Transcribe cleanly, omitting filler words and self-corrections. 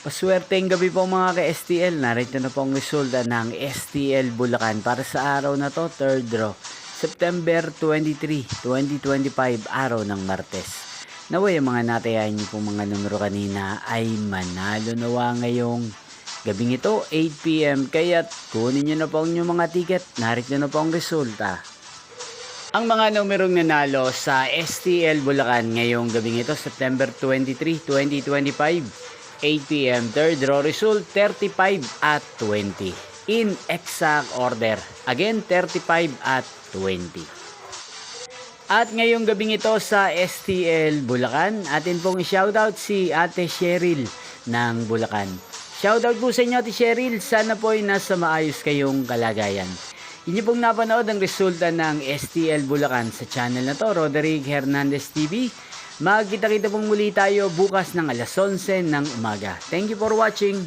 Paswerteng gabi po mga ka-STL. Narito na po ang resulta ng STL Bulacan para sa araw na to, 3rd draw. September 23, 2025, araw ng Martes. Naway ang mga natayahan niyo pong mga numero kanina ay manalo nawa ngayong gabing ito, 8 PM. Kaya't kunin niyo na po ang inyong mga ticket. Narito na po ang resulta. Ang mga numerong nanalo sa STL Bulacan ngayong gabing ito, September 23, 2025. 8 PM, third draw result 35 at 20. In exact order. Again, 35 at 20. At ngayong gabing ito sa STL Bulacan, atin pong shoutout si Ate Cheryl ng Bulacan. Shoutout po sa inyo Ate Cheryl, sana po ay nasa maayos kayong kalagayan. Inyo pong napanood ang resulta ng STL Bulacan sa channel na to, Roderick Hernandez TV. Magkita-kita pong muli tayo bukas ng alas 11 ng umaga. Thank you for watching.